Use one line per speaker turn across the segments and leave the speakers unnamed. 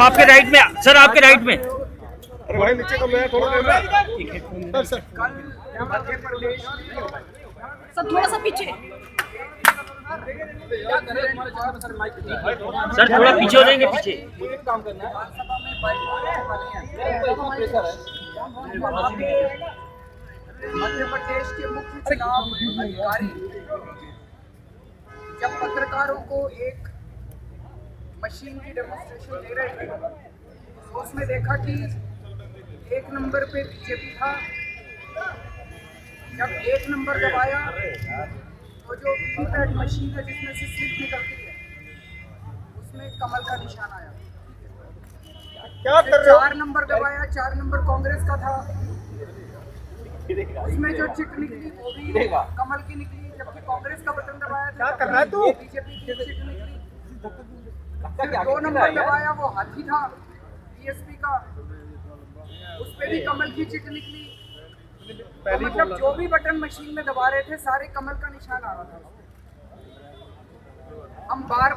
आपके राइट में सर, आपके राइट में।
अरे भाई नीचे कर लो यार थोड़ा सर।
कल मध्य प्रदेश सब थोड़ा सा पीछे
सर थोड़ा पीछे हो जाएंगे, पीछे।
काम करना है विधानसभा में मध्य प्रदेश के मुख्य चुनाव अधिकारी जब पत्रकारों को एक मशीन की डेमोन्स्ट्रेशन दे रहे थे तो उसमें देखा कि 1 नंबर पे बीजेपी था। जब 1 नंबर दबाया तो जो वीवीपैट मशीन है जिसमें से स्लिप निकलती है उसमें कमल का निशान आया।
क्या कर रहे हो?
4 नंबर दबाया, 4 नंबर कांग्रेस का था, उसमें जो चिट निकली वो भी कमल की निकली, जबकि कांग्रेस का बटन दबाया था
क्या कर रहा है तू?
बीजेपी की चिट निकली। फिर 2 नंबर दबाया, वो हाथी था बीएसपी का, उस पे भी कमल की चिट निकली। तो मतलब जो भी बटन मशीन में दबा रहे थे सारे कमल का निशान आ रहा था। हम बार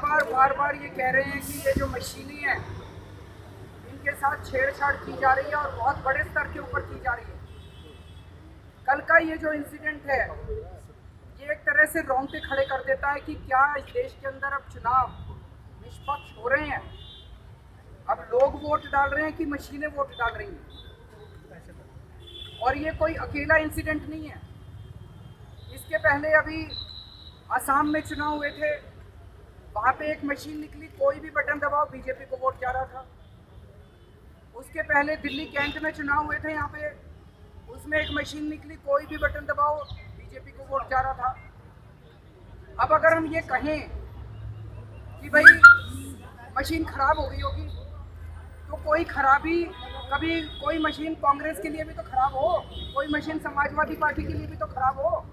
बार ये कह रहे हैं कि ये जो मशीनें हैं इनके साथ छेड़छाड़ की जा रही है और बहुत बड़े स्तर के ऊपर की जा रही है। कल का ये जो इंसिडेंट है ये एक तरह से रोंगटे खड़े कर देता है कि क्या इस देश के अंदर अब चुनाव निष्पक्ष हो रहे हैं। अब लोग वोट डाल रहे हैं कि मशीनें वोट डाल रही हैं। और ये कोई अकेला इंसिडेंट नहीं है। इसके पहले अभी असम में चुनाव हुए थे, वहाँ पे एक मशीन निकली, कोई भी बटन दबाओ बीजेपी को वोट जा रहा था। उसके पहले दिल्ली कैंट में चुनाव हुए थे, यहाँ पे उसमें एक मशीन निकली, कोई भी बटन दबाओ बीजेपी को वोट जा रहा था। अब अगर हम ये कहें कि भाई मशीन खराब हो गई होगी तो कोई खराबी कभी कोई मशीन कांग्रेस के लिए भी तो खराब हो, कोई मशीन समाजवादी पार्टी के लिए भी तो खराब हो।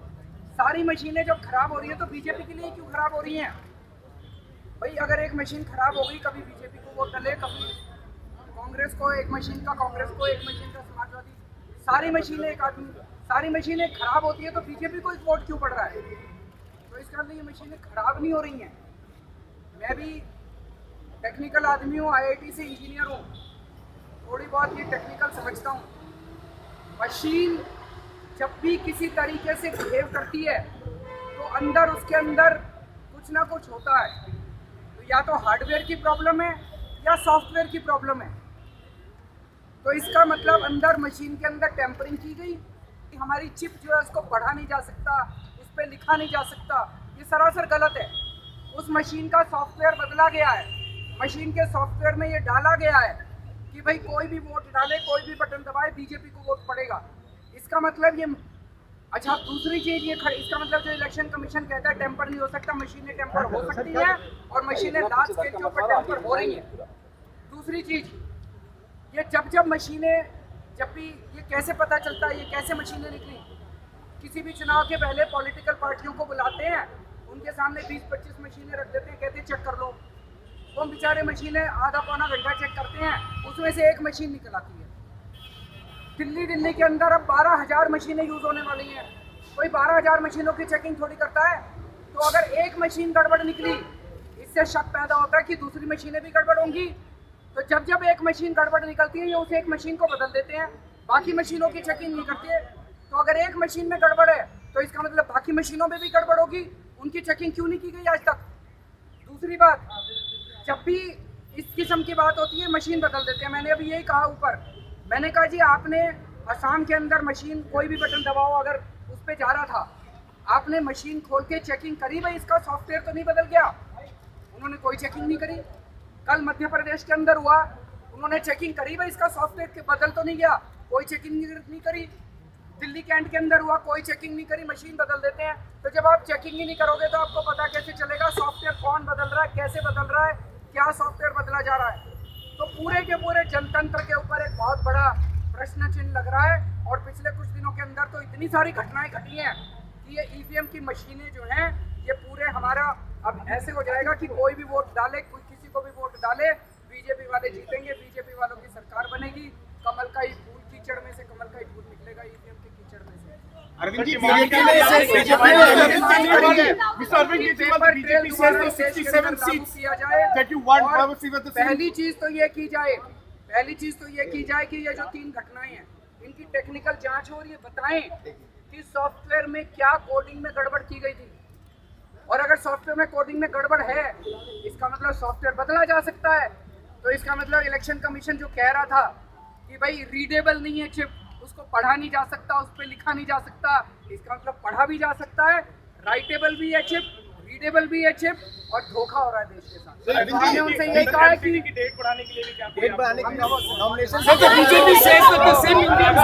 सारी मशीनें जब खराब हो रही है तो बीजेपी के लिए क्यों खराब हो रही हैं? भाई अगर एक मशीन खराब हो गई, कभी बीजेपी को वोट डले, कभी कांग्रेस को एक मशीन का, कांग्रेस को एक मशीन का समाजवादी, सारी मशीनें एक आदमी, सारी मशीनें खराब होती है तो बीजेपी को एक वोट क्यों पड़ रहा है? तो इसका मतलब ये मशीनें खराब नहीं हो रही हैं। मैं भी टेक्निकल आदमी हूँ, IIT से इंजीनियर हूँ, थोड़ी बहुत ये टेक्निकल समझता हूँ। मशीन जब भी किसी तरीके से बिहेव करती है तो अंदर उसके अंदर कुछ ना कुछ होता है। तो या तो हार्डवेयर की प्रॉब्लम है या सॉफ्टवेयर की प्रॉब्लम है। तो इसका मतलब अंदर मशीन के अंदर टेम्परिंग की गई, हमारी चिप जो है उसको पढ़ा नहीं जा सकता, उस पर लिखा नहीं जा सकता, ये सरासर गलत है। उस मशीन का सॉफ्टवेयर बदला गया है, मशीन के सॉफ्टवेयर में ये डाला गया है कि भाई कोई भी वोट डाले, कोई भी बटन दबाए, बीजेपी को वोट पड़ेगा। इसका मतलब ये अच्छा, दूसरी चीज ये इसका मतलब जो इलेक्शन कमीशन कहता है टेम्पर नहीं हो सकता, मशीनें टेम्पर हो सकती हैं और मशीनें लार्ज स्केल के ऊपर टेम्पर हो रही हैं। दूसरी चीज ये जब मशीनें, जब भी ये कैसे पता चलता है, ये कैसे मशीनें निकली? किसी भी चुनाव के पहले पॉलिटिकल पार्टियों को बुलाते हैं, उनके सामने 20-25 मशीनें रख देते हैं, कहते हैं चेक कर लो। वो बेचारे मशीनें आधा पौना घंटा चेक करते हैं, उसमें से एक मशीन निकल आती है। दिल्ली के अंदर अब 12,000 मशीनें यूज होने वाली हैं। कोई 12,000 मशीनों की चेकिंग थोड़ी करता है। तो अगर एक मशीन गड़बड़ निकली, इससे शक पैदा होता है कि दूसरी मशीनें भी गड़बड़ होंगी। तो जब एक मशीन गड़बड़ निकलती है, ये उस एक मशीन को बदल देते हैं, बाकी मशीनों की चेकिंग नहीं करते। तो अगर एक मशीन में गड़बड़ है तो इसका मतलब बाकी मशीनों में भी गड़बड़ होगी, उनकी चेकिंग क्यों नहीं की गई आज तक? दूसरी बात, जब भी इस किस्म की बात होती है मशीन बदल देते हैं। मैंने अभी यही कहा ऊपर, मैंने कहा जी आपने असम के अंदर मशीन कोई भी बटन दबाओ अगर उस पर जा रहा था, आपने मशीन खोल के चेकिंग करी, भाई इसका सॉफ्टवेयर तो नहीं बदल गया? उन्होंने कोई चेकिंग नहीं करी। कल मध्य प्रदेश के अंदर हुआ, उन्होंने चेकिंग करी, भाई इसका सॉफ्टवेयर के बदल तो नहीं गया? कोई चेकिंग नहीं करी। दिल्ली कैंट के अंदर हुआ, कोई चेकिंग नहीं करी, मशीन बदल देते हैं। तो जब आप चेकिंग ही नहीं करोगे तो आपको पता कैसे चलेगा सॉफ्टवेयर कौन बदल रहा है, कैसे बदल रहा है, क्या सॉफ्टवेयर बदला जा रहा है? तो पूरे के पूरे जनतंत्र के ऊपर एक बहुत बड़ा प्रश्न चिन्ह लग रहा है। और पिछले कुछ दिनों के अंदर तो इतनी सारी घटनाएं घटी हैं कि ये EVM की मशीनें जो हैं ये पूरे हमारा अब ऐसे हो जाएगा कि कोई भी वोट डाले, कोई किसी को भी वोट डाले, बीजेपी वाले जीतेंगे, बीजेपी वालों की सरकार बनेगी। कमल का ही फूल कीचड़ में से कमल का ही फूल निकलेगा EVM के कीचड़ में से।
अरविंद जी बीजेपी ने mister Arvind Kejriwal BJP says the 67 seats that you want privacy with the
पहली चीज तो ये की जाए कि ये जो 3 घटनाएं हैं इनकी टेक्निकल जांच हो रही है, बताएं कि सॉफ्टवेयर में क्या कोडिंग में गड़बड़ की गई थी, और अगर सॉफ्टवेयर में कोडिंग में गड़बड़ है इसका मतलब सॉफ्टवेयर बदला जा सकता है। तो इसका मतलब इलेक्शन कमीशन जो कह रहा था कि भाई रीडेबल नहीं है चिप, उसको पढ़ा नहीं जा सकता, उस पर लिखा नहीं जा सकता, इसका मतलब पढ़ा भी जा सकता है, राइटेबल भी है चिप, रीडेबल भी है चिप, और धोखा हो रहा है देश के साथ। तो हमने उनसे यही कहा है कि
डेट बढ़ाने के लिए भी क्या
डेट बढ़ाने के लिए nomination
BJP says that the same Indians